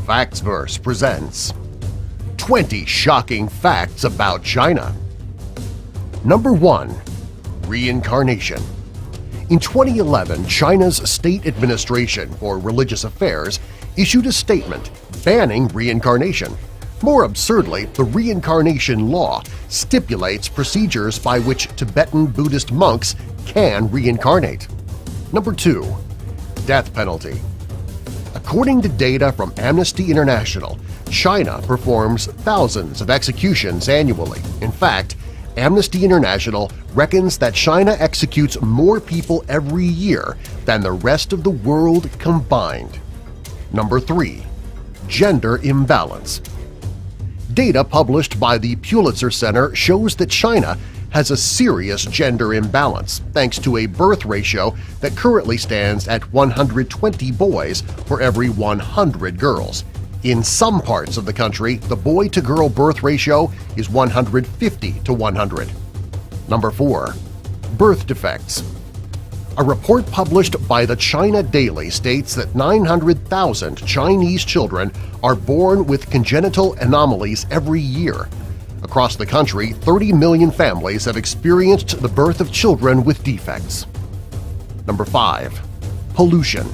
Factsverse presents 20 Shocking Facts About China. Number 1. Reincarnation. In 2011, China's State Administration for Religious Affairs issued a statement banning reincarnation. More absurdly, the reincarnation law stipulates procedures by which Tibetan Buddhist monks can reincarnate. Number 2. Death penalty. According to data from Amnesty International, China performs thousands of executions annually. In fact, Amnesty International reckons that China executes more people every year than the rest of the world combined. Number 3. Gender imbalance. Data published by the Pulitzer Center shows that China has a serious gender imbalance thanks to a birth ratio that currently stands at 120 boys for every 100 girls. In some parts of the country, the boy-to-girl birth ratio is 150 to 100. Number 4. Birth defects. A report published by the China Daily states that 900,000 Chinese children are born with congenital anomalies every year. Across the country, 30 million families have experienced the birth of children with defects. Number 5. Pollution.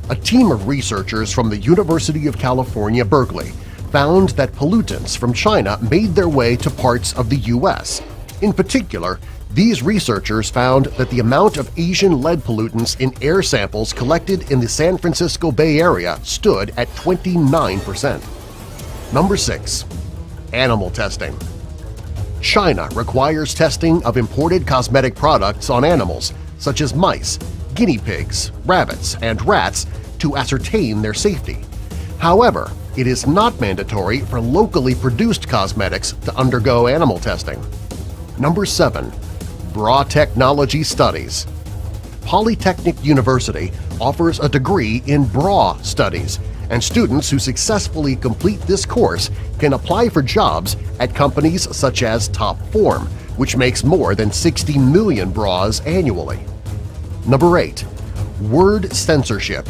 A team of researchers from the University of California, Berkeley found that pollutants from China made their way to parts of the U.S. In particular, these researchers found that the amount of Asian lead pollutants in air samples collected in the San Francisco Bay Area stood at 29%. Number 6. Animal testing. China requires testing of imported cosmetic products on animals such as mice, guinea pigs, rabbits, and rats to ascertain their safety. However, it is not mandatory for locally produced cosmetics to undergo animal testing. Number 7. Bra technology studies. Polytechnic University offers a degree in bra studies, and students who successfully complete this course can apply for jobs at companies such as Topform, which makes more than 60 million bras annually. Number 8. Word censorship.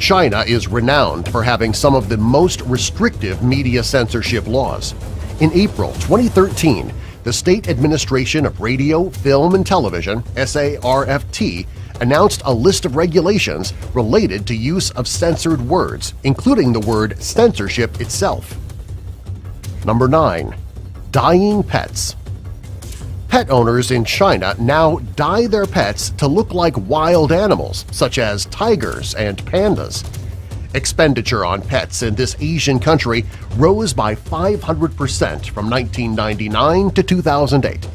China is renowned for having some of the most restrictive media censorship laws. In April 2013, the State Administration of Radio, Film, and Television (SARFT) announced a list of regulations related to use of censored words, including the word censorship itself. Number 9. Dyeing pets. Pet owners in China now dye their pets to look like wild animals such as tigers and pandas. Expenditure on pets in this Asian country rose by 500% from 1999 to 2008.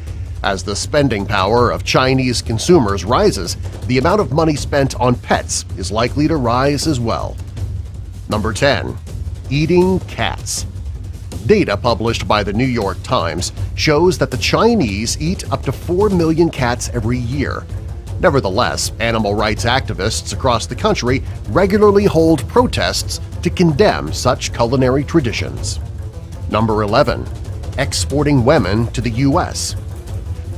As the spending power of Chinese consumers rises, the amount of money spent on pets is likely to rise as well. Number 10. Eating cats. Data published by the New York Times shows that the Chinese eat up to 4 million cats every year. Nevertheless, animal rights activists across the country regularly hold protests to condemn such culinary traditions. Number 11. Exporting women to the U.S.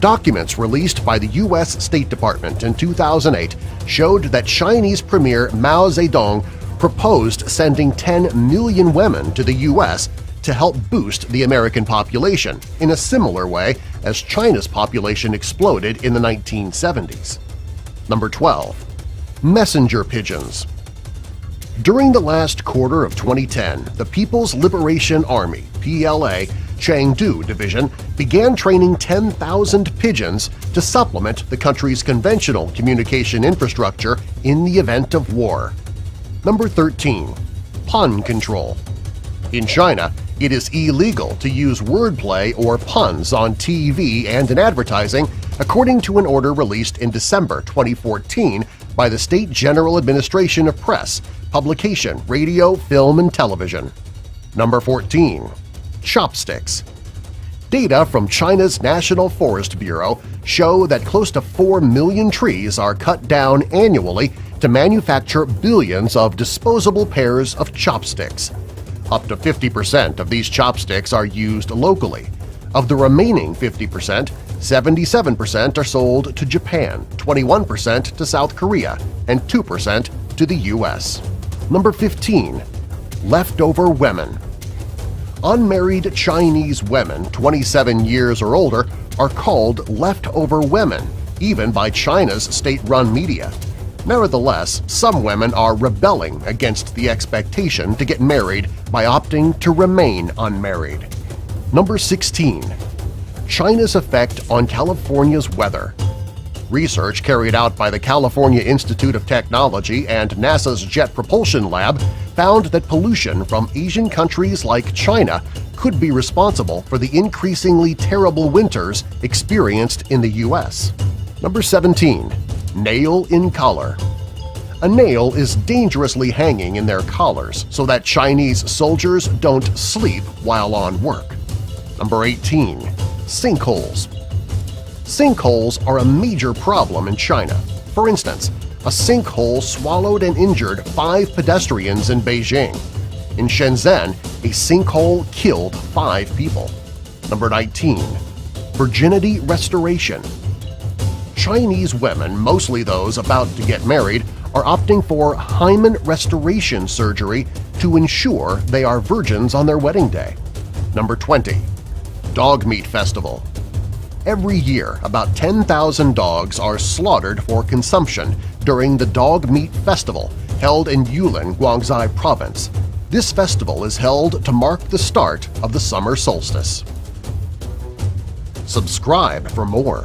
Documents released by the U.S. State Department in 2008 showed that Chinese Premier Mao Zedong proposed sending 10 million women to the U.S. to help boost the American population in a similar way as China's population exploded in the 1970s. Number 12. Messenger pigeons. During the last quarter of 2010, the People's Liberation Army (PLA) Chengdu Division began training 10,000 pigeons to supplement the country's conventional communication infrastructure in the event of war. Number 13. Pun control. In China, it is illegal to use wordplay or puns on TV and in advertising, according to an order released in December 2014 by the State General Administration of Press, Publication, Radio, Film, and Television. Number 14. Chopsticks. Data from China's National Forest Bureau show that close to 4 million trees are cut down annually to manufacture billions of disposable pairs of chopsticks. Up to 50% of these chopsticks are used locally. Of the remaining 50%, 77% are sold to Japan, 21% to South Korea, and 2% to the U.S. Number 15. Leftover women. Unmarried Chinese women 27 years or older are called leftover women, even by China's state-run media. Nevertheless, some women are rebelling against the expectation to get married by opting to remain unmarried. Number 16. China's effect on California's weather. Research carried out by the California Institute of Technology and NASA's Jet Propulsion Lab found that pollution from Asian countries like China could be responsible for the increasingly terrible winters experienced in the U.S. Number 17. Nail in collar. A nail is dangerously hanging in their collars so that Chinese soldiers don't sleep while on work. Number 18. Sinkholes. Sinkholes are a major problem in China. For instance, a sinkhole swallowed and injured 5 pedestrians in Beijing. In Shenzhen, a sinkhole killed 5 people. Number 19. Virginity restoration. Chinese women, mostly those about to get married, are opting for hymen restoration surgery to ensure they are virgins on their wedding day. Number 20. Dog Meat Festival. Every year, about 10,000 dogs are slaughtered for consumption during the Dog Meat Festival held in Yulin, Guangxi Province. This festival is held to mark the start of the summer solstice. Subscribe for more.